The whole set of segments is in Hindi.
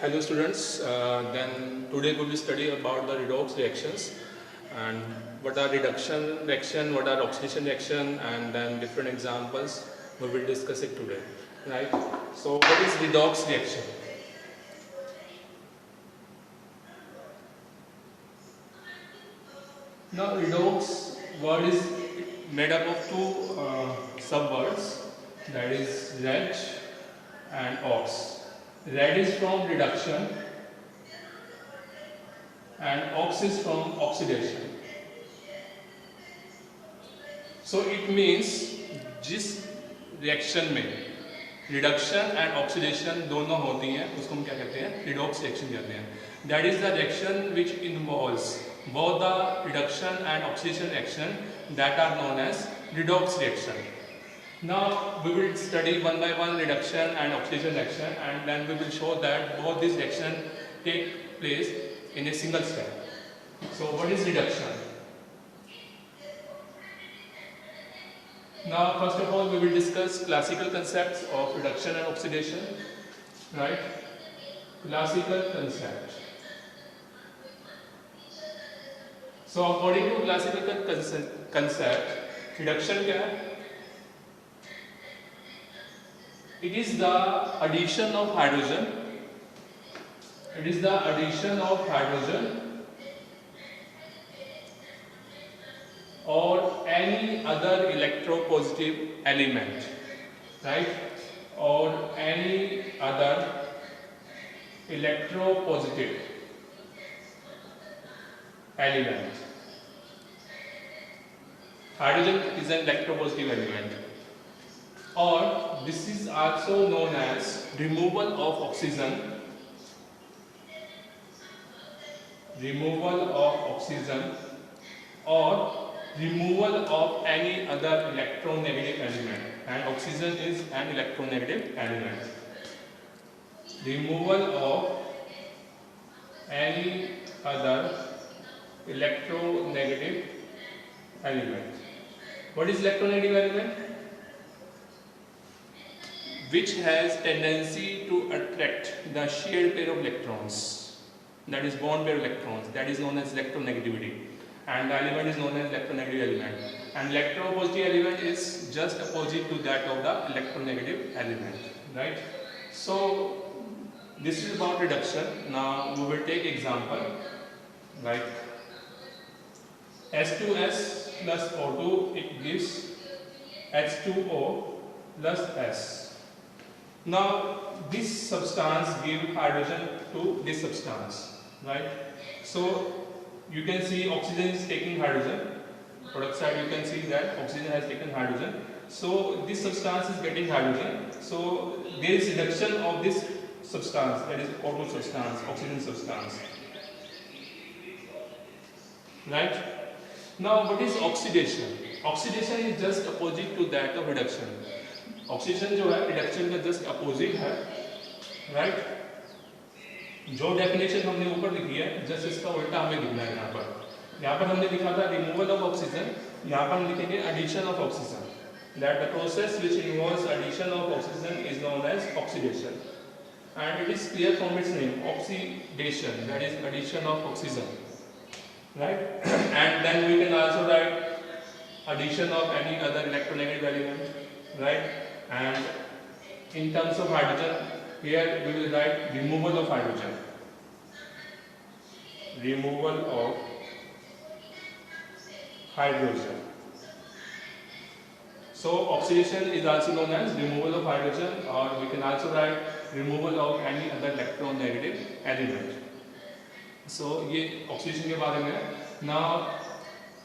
Hello students, then today we will study about the redox reactions and what are reduction reaction, what are oxidation reaction, and then different examples we will discuss it today, right? So what is redox reaction? Now redox word is made up of two subwords, that is reg and ox. Reg is from reduction and ox is from oxidation. So it means जिस रिएक्शन में रिडक्शन एंड ऑक्सीडेशन दोनों होती हैं उसको हम क्या कहते हैं, रिडॉक्स रिएक्शन कहते हैं. That is the reaction which involves both the reduction and oxidation reaction that are known as redox reaction. Now we will study one by one reduction and oxidation reaction, and then we will show that both these reactions take place in a single step. So what is reduction? Now first of all we will discuss classical concepts of reduction and oxidation, right? Classical concept. So according to classical concept, reduction क्या है? It is the addition of hydrogen. It is the addition of hydrogen or any other electropositive element, right? Or any other electropositive element. Hydrogen is an electropositive element, or this is also known as removal of oxygen. Removal of oxygen or removal of any other electronegative element, and oxygen is an electronegative element. Removal of any other electronegative element. What is electronegative element? Which has tendency to attract the shared pair of electrons, that is bond pair electrons, that is known as electronegativity, and the element is known as electronegative element, and electropositive element is just opposite to that of the electronegative element, right? So this is about reduction. Now we will take example, right? H2S plus O2, it gives H2O plus S. Now this substance gives hydrogen to this substance, right? So you can see oxygen is taking hydrogen. Product side you can see that oxygen has taken hydrogen. So this substance is getting hydrogen. So there is reduction of this substance, that is O2 substance, oxygen substance, right? Now what is oxidation? Oxidation is just opposite to that of reduction. Oxidation जो है रिडक्शन का जस्ट अपोजिट है, राइट? जो डेफिनेशन हमने ऊपर लिखी है जस्ट इसका उल्टा हमें लिखना है. यहाँ पर हमने लिखा था रिमूवल ऑफ ऑक्सीजन, यहाँ पर हम लिखेंगे addition of oxygen. That the process which involves addition of oxygen is known as oxidation, and it is clear from its name oxidation, that is addition of oxygen, right? And then we can also write addition of any other electronegative element, right? And in terms of hydrogen, here we will write removal of hydrogen. Removal of hydrogen. So oxidation is also known as removal of hydrogen, or we can also write removal of any other electronegative element. So ये oxidation के बारे में. Now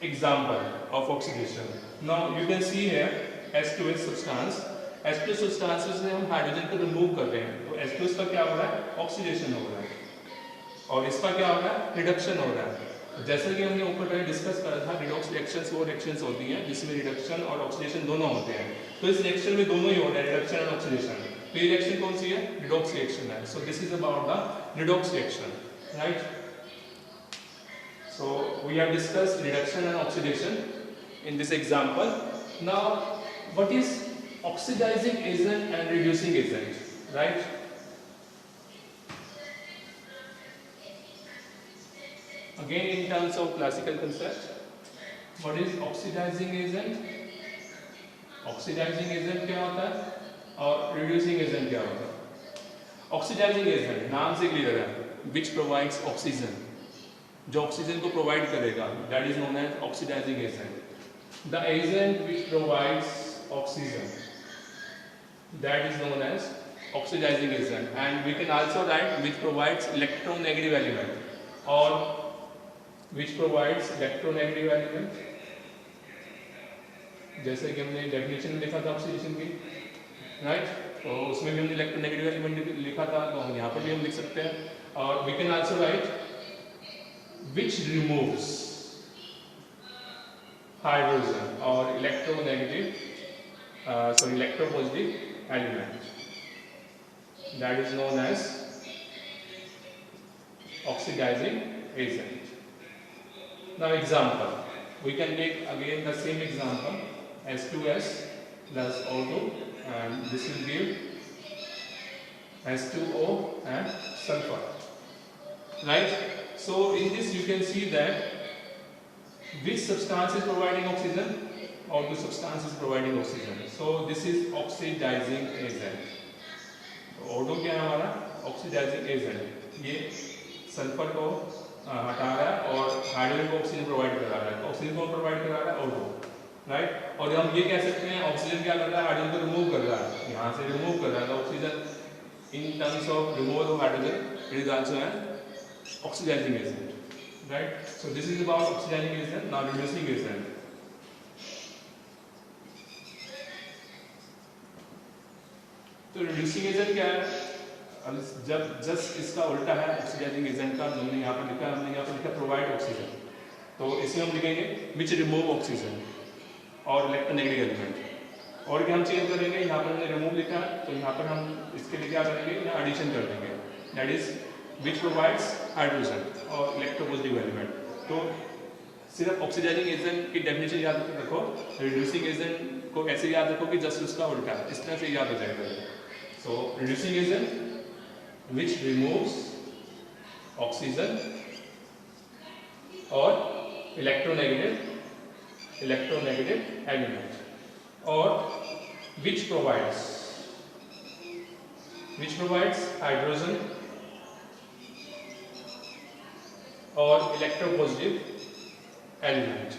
example of oxidation. Now you can see here H2S substance. H2 substances से हम हाइड्रोजन को रिमूव कर रहे हैं, तो H2S का क्या हो रहा है? ऑक्सीडेशन हो रहा है, और इसका क्या हो रहा है? रिडक्शन हो रहा है. जैसे कि हमने ऊपर पहले डिस्कस करा था, रिडॉक्स रिएक्शंस वो रिएक्शंस होती हैं जिसमें रिडक्शन और ऑक्सीडेशन दोनों होते हैं. तो इस रिएक्शन में दोनों ही हो रहा है, रिडक्शन और ऑक्सीडेशन. तो ये रिएक्शन कौन सी है? रिडॉक्स रिएक्शन है. सो this is about the redox reaction, right? So we have discussed reduction and oxidation in this example. Now what is oxidizing agent and reducing agent, right? again in terms of classical concept, what is oxidizing agent? Oxidizing agent क्या होता है और रिड्यूसिंग एजेंट क्या होता है? ऑक्सीडाइजिंग एजेंट नाम से क्लियर है, विच प्रोवाइड्स ऑक्सीजन, जो ऑक्सीजन को प्रोवाइड करेगा, that is known as oxidising agent. The agent which provides oxygen, that is known as oxidising agent. And we can also write which provides electronegative element और विच प्रोवाइड्स इलेक्ट्रोनेगेटिव एलिमेंट, जैसे कि हमने डेफिनेशन में लिखा था ऑक्सीडेशन की, राइट, तो उसमें भी हमने इलेक्ट्रोनेगेटिव एलिमेंट लिखा था, तो हम यहाँ पर भी हम लिख सकते हैं। और we can also write which removes hydrogen और electronegative electropositive element, that is known as oxidising agent. Now example, we can take again the same example, H2S plus O2, and this will give H2O and sulfur, right? So in this you can see that which substance is providing oxygen, or the substance is providing oxygen. So this is oxidizing agent. O2 क्या है हमारा? Oxidizing agent। ये सल्फर को हटा रहा है और हाइड्रोजन को ऑक्सीजन प्रोवाइड करा रहा है। ऑक्सीजन को प्रोवाइड करा रहा है O2, राइट। और हम ये कह सकते हैं ऑक्सीजन क्या कर रहा है, हाइड्रोजन को रिमूव कर रहा है, यहाँ से रिमूव कर रहा है। Oxygen in terms of removal of hydrogen, it is also an oxidizing agent, right. So this is about oxidizing agent. Now reducing agent, तो रिड्यूसिंग एजेंट क्या है? अब जब जस्ट इसका उल्टा है ऑक्सीडाइजिंग एजेंट का, जो हमने यहाँ पर लिखा है, हमने यहाँ पर लिखा प्रोवाइड ऑक्सीजन, तो इसमें हम लिखेंगे विच रिमूव ऑक्सीजन और इलेक्ट्रोनेगेटिव एलिमेंट। और क्या हम चेंज करेंगे, यहाँ पर हमने रिमूव लिखा है, तो यहाँ पर हम इसके लिए क्या करेंगे, यहाँ एडिशन कर देंगे, that is which provides hydrogen और इलेक्ट्रोपॉजिटिव एलिमेंट। तो सिर्फ ऑक्सीडाइजिंग एजेंट की डेफिनेशन याद रखो, रिड्यूसिंग एजेंट को ऐसे याद रखो कि जस्ट उसका उल्टा है, इस तरह से याद हो जाएगा। So reducing agent which removes oxygen or electronegative element, or which provides hydrogen or electropositive element,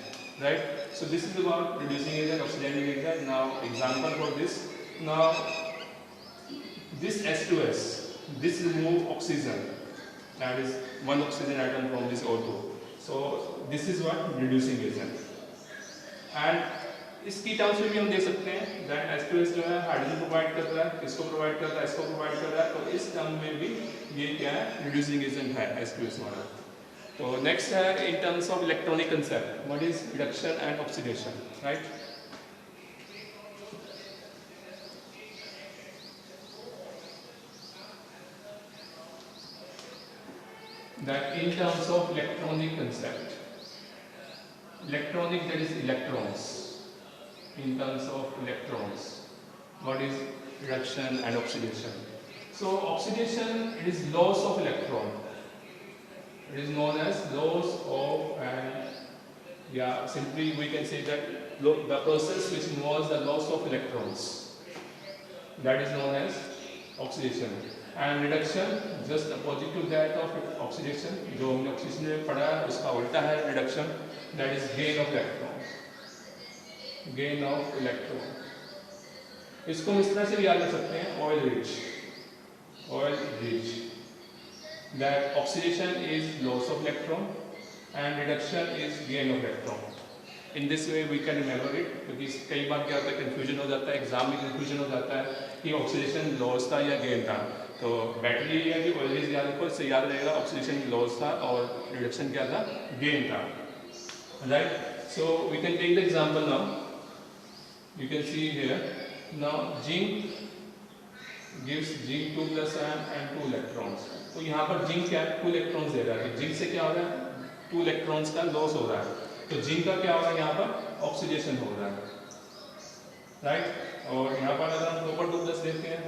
right? So this is about reducing agent, oxidizing agent. Now example for this, now this H2S, this remove oxygen, that is one oxygen atom from this O2, so this is what reducing agent। and इसकी टर्म्स में भी हम देख सकते हैं that H2S जो है हाइड्रोजन प्रोवाइड कर रहा है, किसको प्रोवाइड कर रहा है, इसको प्रोवाइड कर रहा है, तो इस टर्म में भी ये क्या है, रिड्यूसिंग एजेंट है H2S हमारा। तो नेक्स्ट है इन terms of electronic concept, what is reduction and oxidation, right. That in terms of electronic concept, electronic, that is electrons, in terms of electrons, what is reduction and oxidation? So oxidation, it is loss of electron, it is known as loss of, and simply we can say that the process which involves the loss of electrons, that is known as oxidation। And reduction, just opposite to that of oxidation, जो हमने ऑक्सीजन में पढ़ा है उसका उल्टा है reduction, that is gain of electrons, gain of electron। इसको हम इस तरह से भी याद कर सकते हैं, oil rich, that oxidation is loss of electron and reduction is gain of electron। In this way we can remember it, क्योंकि कई बार क्या होता है, कंफ्यूजन हो जाता है, एग्जाम में कंफ्यूजन हो जाता है कि ऑक्सीडेशन लॉस था या गेन था। तो बेटर ये है कि ऑलवेज याद रखो, इससे याद रहेगा ऑक्सीडेशन लॉस था और रिडक्शन क्या था, गेन था, right. So we can take the example now, you can see here, now zinc gives zinc 2 + and 2 electrons. तो यहाँ पर जिंक क्या है, 2 इलेक्ट्रॉन्स दे रहा है, जिंक से क्या हो रहा है, 2 इलेक्ट्रॉन्स का लॉस हो रहा है, तो जिंक का क्या हो रहा है, यहाँ पर ऑक्सीडेशन हो रहा है, राइट। और यहाँ पर अगर हम कॉपर 2+ देते हैं,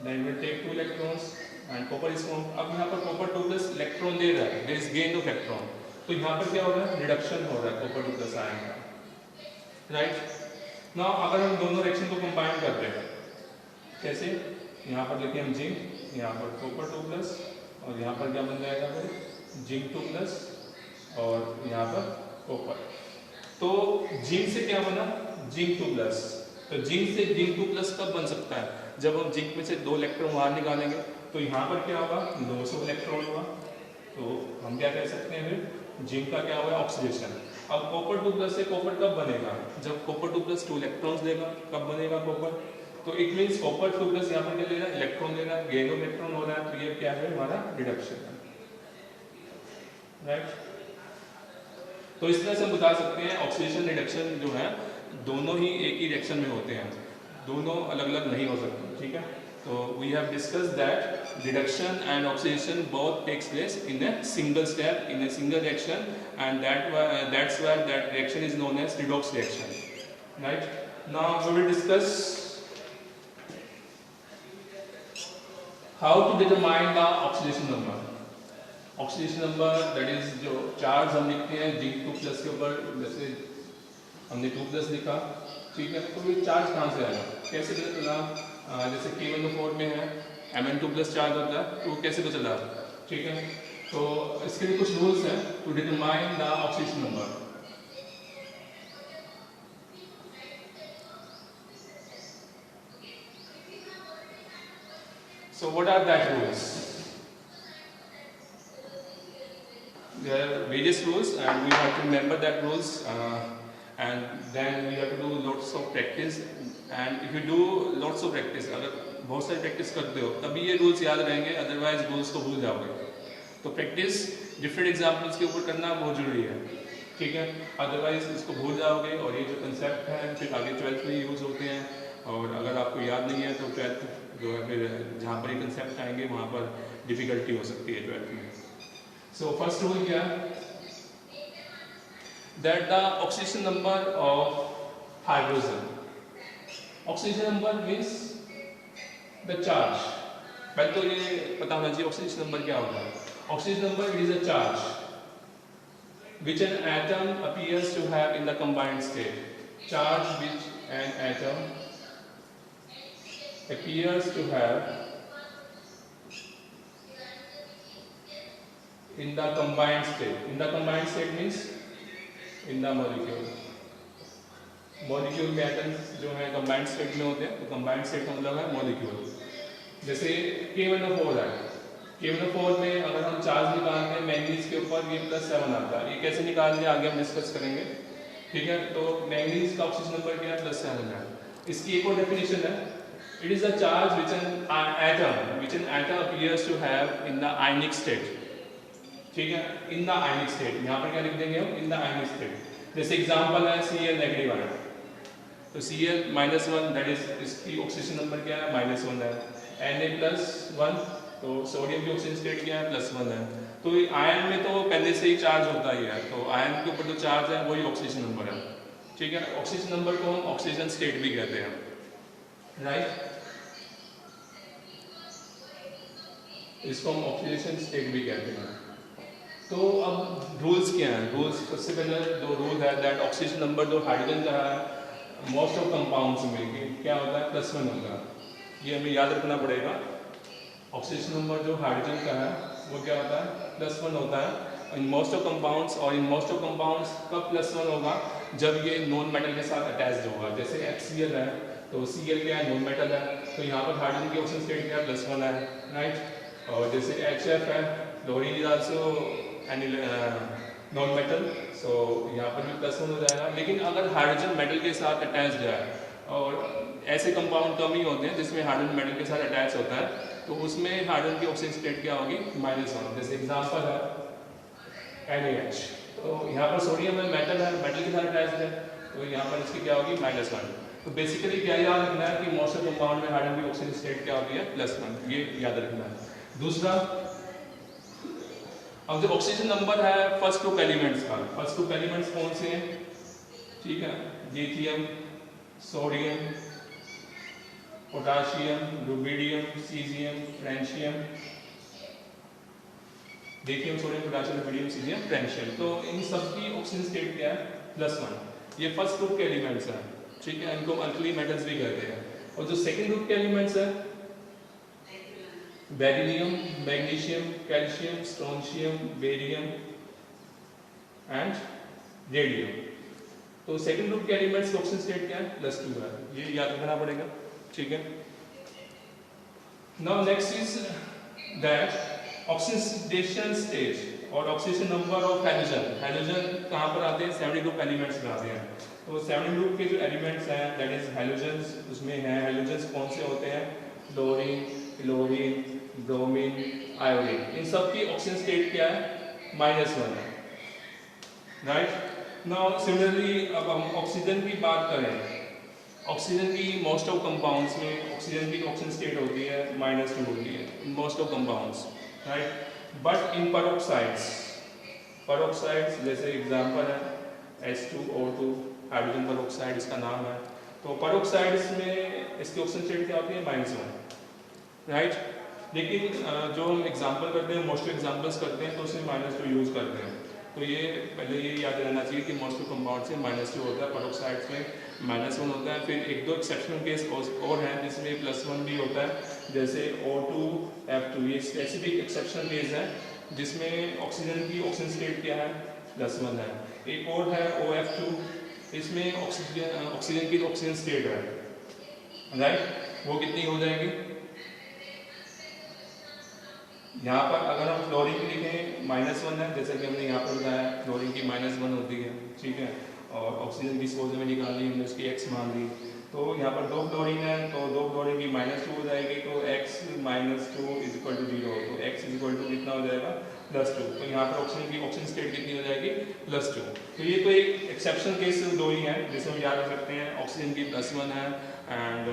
then we take 2 electrons and copper is form. अब यहाँ पर कॉपर 2 प्लस इलेक्ट्रॉन दे रहा है, there is gain of electron, तो यहाँ पर क्या हो रहा है, रिडक्शन हो रहा है कॉपर 2 प्लस आयन का, राइट। नाउ अगर हम दोनों रिएक्शन को कंबाइन करते हैं, कैसे, यहाँ पर लिखिए हम जिंक, यहाँ पर कॉपर 2 प्लस, और यहाँ पर क्या बन जाएगा फिर जिंक 2 प्लस और यहाँ पर कॉपर। तो जिंक से क्या बना, जिंक 2 प्लस। तो जिंक से जिंक 2 प्लस कब बन सकता है, जब हम जिंक में से 2 इलेक्ट्रॉन बाहर निकालेंगे, तो यहाँ पर क्या होगा, 200 इलेक्ट्रॉन होगा, तो हम क्या कह सकते हैं फिर जिंक का क्या हुआ, ऑक्सीडेशन। अब कॉपर 2 प्लस से कॉपर कब बनेगा, जब कॉपर 2 प्लस 2 इलेक्ट्रॉन्स देगा, कब बनेगा कॉपर, तो इट मीन्स कॉपर 2 प्लस यहाँ पर क्या ले रहा है, इलेक्ट्रॉन ले रहा है, गेन ऑफ इलेक्ट्रॉन हो रहा है, तो ये क्या है हमारा रिडक्शन है, राइट। तो इस तरह से हम बता सकते हैं ऑक्सीडेशन रिडक्शन जो है दोनों ही एक ही रिएक्शन में होते हैं, दोनों अलग अलग नहीं हो सकते, ठीक है। तो we have discussed that reduction and oxidation both takes place in a single step, in a single reaction, and that's why that reaction is known as redox reaction, right. Now we will discuss how to determine the oxidation number. Oxidation number that is जो चार्ज हम लिखते हैं जिंक 2 प्लस के ऊपर, जैसे हमने 2 प्लस लिखा, ठीक है, तो ये चार्ज कहाँ से आया, कैसे पता चला, जैसे K1O4 में है Mn2 प्लस चार्ज होता है, तो कैसे पता चला, ठीक है। तो इसके लिए कुछ रूल्स हैं to determine the oxidation number. So what are that rules? There are various rules and we have to remember that rules, and then we have to do lots of practice, and if you do lots of practice, अगर बहुत सारी प्रैक्टिस करते हो तभी ये रूल्स याद रहेंगे, अदरवाइज रूल्स को भूल जाओगे। तो प्रैक्टिस डिफरेंट एग्जाम्पल्स के ऊपर करना बहुत जरूरी है, ठीक है, अदरवाइज इसको भूल जाओगे और ये जो कंसेप्ट है फिर आगे 12th में यूज़ होते हैं, और अगर आपको याद नहीं है तो 12th जो है फिर जहाँ पर ये कंसेप्ट आएंगे वहाँ पर डिफिकल्टी हो सकती है 12th में। So first rule क्या है, that the oxidation number of hydrogen, oxidation number means the charge, पहले तो ये पता होना चाहिए oxidation number क्या होता है। Oxidation number is a charge which an atom appears to have in the combined state, charge which an atom appears to have in the combined state. In the combined state means in the molecule. Molecule के एटम्स जो है कंबाइंड स्टेट में होते हैं, तो कंबाइंड स्टेट का मतलब है मॉलिक्यूल। जैसे K1O4 है, K1O4 में अगर हम चार्ज निकालते हैं मैंगनीज के ऊपर, ये +7 आता है, ये कैसे निकालते हैं आगे हम डिस्कस करेंगे, ठीक है। तो मैंगनीज का ऑक्सीजन नंबर क्या है, +7 है। इसकी एक और डेफिनेशन है, it is a charge which an atom appears to have in the ionic state, ठीक है, इन द आयनिक स्टेट। यहाँ पर क्या लिख देंगे हम, इन द आयनिक स्टेट। जैसे एग्जांपल है Cl नेगेटिव आयन, तो Cl -1 दैट इज इसकी ऑक्सीजन नंबर क्या है, -1 है। Na+1 तो सोडियम की ऑक्सीजन स्टेट क्या है, +1 है। तो आयन में तो पहले से ही चार्ज होता ही है, तो आयन के ऊपर जो चार्ज है वही ऑक्सीजन नंबर है, ठीक है। ऑक्सीजन नंबर को हम ऑक्सीजन स्टेट भी कहते हैं, राइट। इसको हम ऑक्सीडेशन स्टेट भी कहते हैं। तो अब रूल्स क्या हैं, रूल्स सबसे पहले दो रूल है दैट ऑक्सीजन नंबर जो हाइड्रोजन का है मोस्ट ऑफ कंपाउंड्स में क्या होता है, +1 होगा, ये हमें याद रखना पड़ेगा। ऑक्सीजन नंबर जो हाइड्रोजन का है वो क्या होता है, +1 होता है इन मोस्ट ऑफ कंपाउंड्स, और इन मोस्ट ऑफ कंपाउंड्स कब +1 होगा, जब ये नॉन मेटल के साथ अटैच्ड होगा। जैसे HCl है, तो Cl क्या है, नॉन मेटल है, तो यहाँ पर हाइड्रोजन की ऑक्सीजन स्टेट क्या है, +1 है, राइट। और जैसे HF है, chlorine is also non metal, so यहाँ पर भी +1 हो जाएगा। लेकिन अगर हाइड्रोजन मेटल के साथ अटैच्ड है, और ऐसे कंपाउंड कम ही होते हैं जिसमें हाइड्रोजन मेटल के साथ अटैच होता है, तो उसमें हाइड्रोजन की ऑक्सीजन स्टेट क्या होगी, -1। जैसे एग्जांपल है NaH, तो यहाँ पर सोडियम है, मेटल है, मेटल के साथ अटैच्ड है, तो यहाँ पर इसकी क्या होगी, -1। तो बेसिकली क्या याद रखना है कि मोस्ट ऑफ कंपाउंड में हाइड्रोजन की ऑक्सीजन स्टेट क्या होती है, +1, ये याद रखना है। दूसरा, अब जो ऑक्सीजन नंबर है फर्स्ट ग्रुप एलिमेंट्स का, फर्स्ट ग्रुप एलिमेंट्स कौन से हैं, ठीक है, lithium, sodium, potassium, rubidium, caesium, francium, lithium sodium potassium sodium cerium francium. तो इन सब की ऑक्सीजन स्टेट क्या है? +1। ये फर्स्ट ग्रुप के एलिमेंट्स हैं, ठीक है, इनको अल्कली मेटल्स भी कहते हैं। और जो सेकंड ग्रुप के एलिमेंट्स हैं, beryllium, magnesium, calcium, strontium, barium and radium. तो सेकंड ग्रुप के एलिमेंट्स की ऑक्सीजन स्टेट क्या है? +2 है। ये याद रखना पड़ेगा, ठीक है। Now next is that oxidation stage और oxidation number of halogen. Halogen कहाँ पर आते हैं? 70 ग्रुप एलिमेंट्स में आते हैं। तो 70 ग्रुप के जो एलिमेंट्स हैं दैट इज हैलोजन्स, उसमें हैं हैलोजन्स कौन से होते हैं? Fluorine, chlorine, bromine, iodine. इन सब की ऑक्सीजन स्टेट क्या है? -1 है, राइट। नाउ सिमिलरली अब हम ऑक्सीजन की बात करें, ऑक्सीजन की मोस्ट ऑफ कंपाउंड्स में ऑक्सीजन की ऑक्सीजन स्टेट होती है -2 होती है in most of compounds, right. But in peroxides, peroxides जैसे एग्जांपल है H2O2 हाइड्रोजन पेरोक्साइड इसका नाम है। तो पेरोक्साइड्स में इसकी ऑक्सीजन स्टेट क्या होती है? -1, राइट। लेकिन जो हम एग्जांपल करते हैं, मोस्ट एग्जांपल्स करते हैं तो उसमें -2 यूज़ करते हैं। तो ये पहले ये याद रहना चाहिए कि मोस्ट ऑफ कंपाउंड से -2 होता है, पेरोक्साइड्स में -1 होता है। फिर एक दो एक्सेप्शनल केस और हैं जिसमें +1 भी होता है, जैसे O2F2, ये स्पेसिफिक एक्सेप्शनल केस है जिसमें ऑक्सीजन की ऑक्सीजन स्टेट क्या है? +1 है। एक और है OF2, इसमें ऑक्सीजन की ऑक्सीजन स्टेट है, राइट। वो कितनी हो जाएगी? यहाँ पर अगर हम फ्लोरीन की लिखें -1 है, जैसे कि हमने यहाँ पर बताया फ्लोरीन की -1 होती है, ठीक है। और ऑक्सीजन की सोर्स में निकाली हमने, उसकी x मान ली। तो यहाँ पर 2 फ्लोरीन है तो 2 फ्लोरीन की -2 हो जाएगी, तो x - 2 = 0। तो x कितना हो जाएगा? +2। तो यहाँ पर ऑक्सीजन की ऑक्सीजन स्टेट कितनी हो जाएगी? +2। तो ये तो एक एक्सेप्शनल केस 2 ही हैं जिसे हम याद रख सकते हैं, ऑक्सीजन की +1 है एंड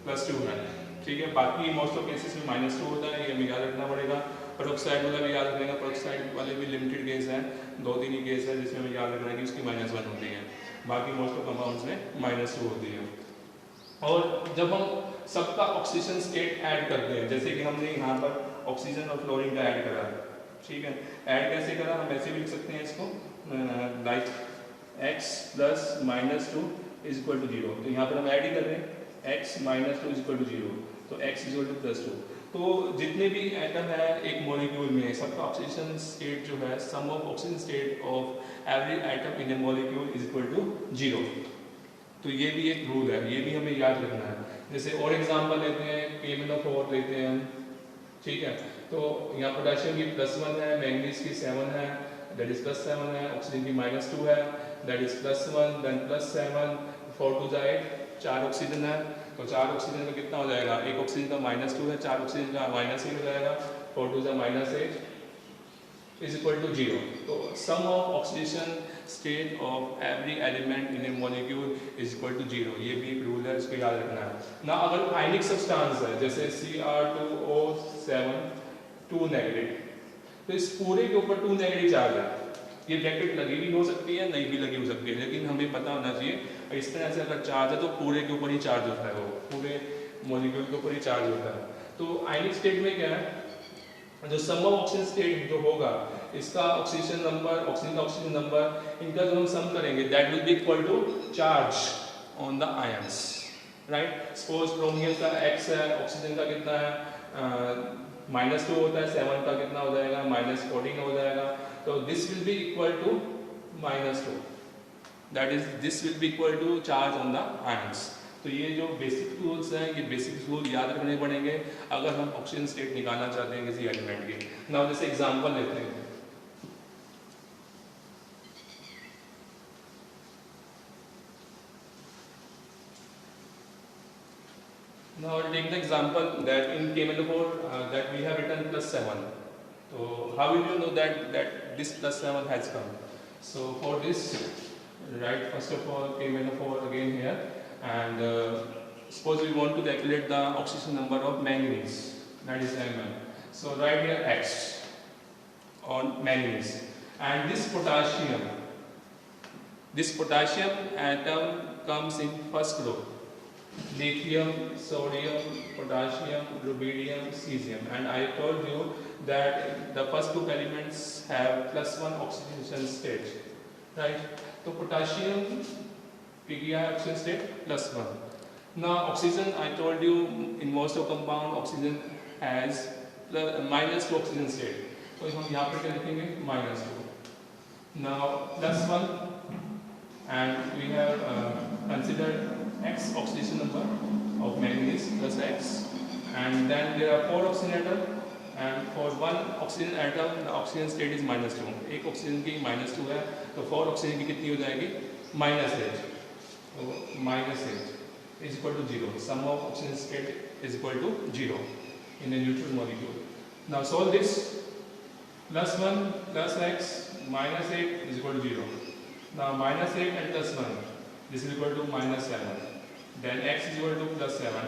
+2 है, ठीक है। बाकी मोस्ट ऑफ केसेस में -2 होता है, ये हमें याद रखना पड़ेगा। पेरोक्साइड वाला भी याद रखना, पेरोक्साइड वाले भी लिमिटेड केस हैं, 2-3 ही केस है जिसमें हमें याद रखना है कि उसकी -1 होती है, बाकी मोस्ट ऑफ कंपाउंड्स में -2 होती है। और जब हम सबका ऑक्सीजन स्टेट ऐड करते हैं, जैसे कि हमने यहाँ पर ऑक्सीजन और फ्लोरीन का ऐड करा, ठीक है। ऐड कैसे करा? हम ऐसे भी लिख सकते हैं इसको, लाइक x + -2 = 0। तो यहाँ पर हम ऐड ही कर रहे हैं, x - 2 = 0, तो x = +2। तो जितने भी एटम है एक मॉलिक्यूल में, सबका ऑक्सीजन स्टेट जो है, sum of oxygen state of every atom in a molecule = 0। तो ये भी एक रूल है, ये भी हमें याद रखना है। जैसे और एग्जांपल लेते हैं, KMnO4 लेते हैं, ठीक है। तो यहाँ पोटेशियम की +1 है, मैंगनीज की 7 है, दैट इज +7 है, ऑक्सीजन की -2 है, दैट इज +1, देन +7, 4 2 जा 8, 4 ऑक्सीजन है। तो 4 ऑक्सीजन का कितना हो जाएगा? एक ऑक्सीजन का -2 है, 4 ऑक्सीजन का -8 हो जाएगा, 4 2 जा -8 = 0। तो sum of oxidation state of every element in a molecule = 0। ये भी एक रूल है, इसको याद रखना है ना। अगर आयनिक सब्सटेंस है जैसे Cr2O7 2 नेगेटिव, तो इस पूरे के ऊपर 2 नेगेटिव चार्ज है। ये ब्रैकेट लगी भी हो सकती है, नहीं भी लगी हो सकती है, लेकिन हमें पता होना चाहिए इस तरह से अगर चार्ज है तो पूरे के ऊपर ही चार्ज होता है, वो पूरे मॉलिक्यूल के ऊपर ही चार्ज होता है। तो आयनिक स्टेट में क्या है, जो सम ऑफ ऑक्सीजन स्टेट जो होगा, इसका ऑक्सीजन नंबर, ऑक्सीजन का ऑक्सीजन नंबर, इनका जो हम सम करेंगे that will be equal to charge on the ions, right. Suppose chromium का x है, ऑक्सीजन का कितना है? -2 होता है, 7 का कितना हो जाएगा? -14 हो जाएगा। तो this will be equal to -2, that is this will be equal to charge on the ions. तो ये जो बेसिक रूल्स हैं, ये बेसिक रूल याद रखने पड़ेंगे अगर हम ऑक्सीजन स्टेट निकालना चाहते हैं किसी एलिमेंट की। नाउ जैसे एग्जांपल लेते हैं, now I'll take the example that in KMnO4 that we have written +7. So how will you know that this +7 has come? So for this, write first of all KMnO4 again here, and suppose we want to calculate the oxidation number of manganese, that is Mn. So write here X on manganese, and this potassium atom comes in first group. lithium, sodium, potassium, rubidium, cesium. And I told you that the first two elements have +1 oxidation state, right? So potassium, oxidation state +1. Now oxygen, I told you in most of compound oxygen has -2 oxygen state. तो हम यहाँ पर क्या लिखेंगे -2. Now +1, and we have considered X oxidation number of manganese plus X, and then there are 4 oxygen atom, and for one oxygen atom the oxygen state is -2. एक ऑक्सीजन की -2 है, तो 4 ऑक्सीजन की कितनी हो जाएगी -8. तो -8 is equal to 0. Sum of oxygen state is equal to 0 in a neutral molecule. Now solve this. +1 plus X -8 is equal to 0. Now -8 and +1, this is equal to -7. Then X is equal to +7.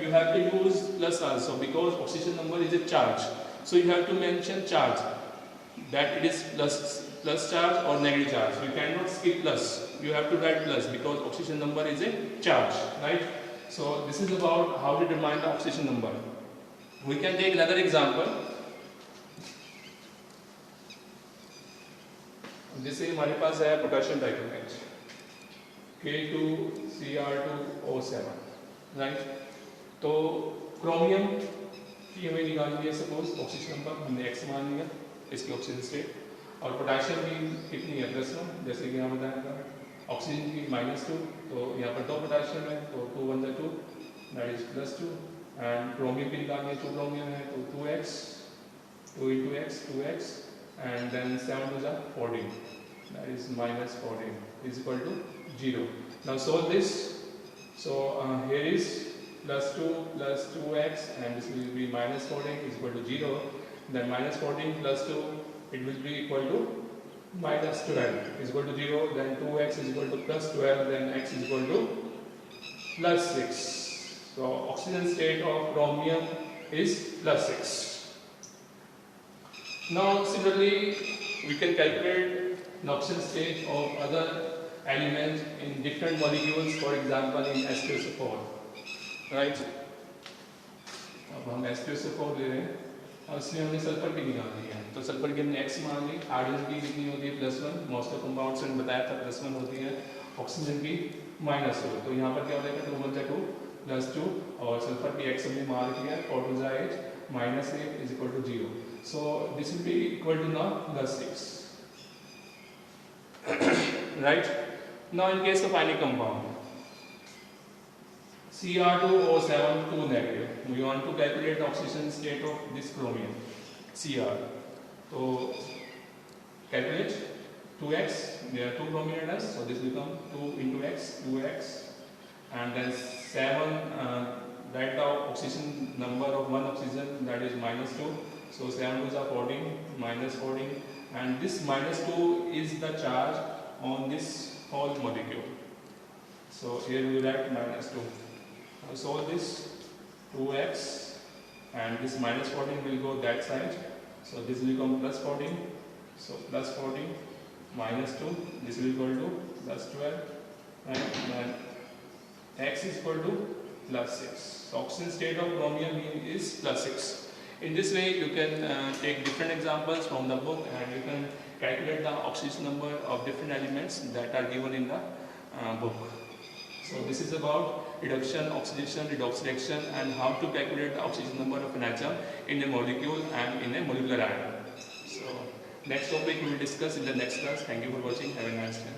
You have to use plus also because oxidation number is a charge. So you have to mention charge, that it is plus charge or negative charge. You cannot skip plus. You have to write plus because oxidation number is a charge, right? So this is about how to determine the oxidation number. We can take another example. जैसे हमारे पास है पोटेशियम डाइक्रोमेट K2Cr2O7, राइट? तो क्रोमियम की हमें निकालनी है, सपोज ऑक्सीजन नंबर हमने X मान लिया, इसकी ऑक्सीजन स्टेट, और पोटेशियम की कितनी है +1, जैसे कि यहाँ बताया था, ऑक्सीजन की -2, तो यहाँ पर 2 पोटेशियम है तो 2 × 2 दैट इज +2, एंड क्रोमियम की निकालनी है, 2 क्रोमियम है तो 2x, 2 × x 2x, and then 7 to the 14, that is -14 is equal to 0. Now solve this. So here is +2 plus 2x, and this will be -14 is equal to 0. Then -14 plus 2, it will be equal to -12 is equal to 0. Then 2x is equal to +12. Then x is equal to +6. So oxygen state of chromium is +6. Now similarly, we can calculate the oxidation state of other elements in different molecules, for example in H2SO4, right? अब हम H2SO4 ले रहे हैं और इसमें हमने सल्फर की निकालनी है, तो सल्फर की हमने X मान ली, हाइड्रोजन की कितनी होती है +1, मोस्ट ऑफ कंपाउंड्स में बताया था +1 होती है, ऑक्सीजन की -2, तो यहाँ पर क्या हो जाएगा 2 × 2 +2, और सल्फर की X हमने मान लिया 4 × 8 -8 is equal to 0. So this will be equal to now +6. Right? Now in case of any compound Cr2O7 2 negative, we want to calculate the oxidation state of this chromium Cr. So calculate 2x, there are 2 chromium atoms, so this become 2 × x 2x, and then 7, write the oxidation number of one oxygen, that is -2. So 7 to the 14, -14, and this -2 is the charge on this whole molecule. So here we write -2. So this 2x, and this -14 will go that side. So this will become +14. So +14 -2. This will equal to +12, and then x is equal to +6. So oxidation state of chromium is +6. In this way, you can take different examples from the book, and you can calculate the oxidation number of different elements that are given in the book. So this is about reduction, oxidation, redox reaction, and how to calculate the oxidation number of an atom in a molecule and in a molecular ion. So next topic we will discuss in the next class. Thank you for watching. Have a nice day.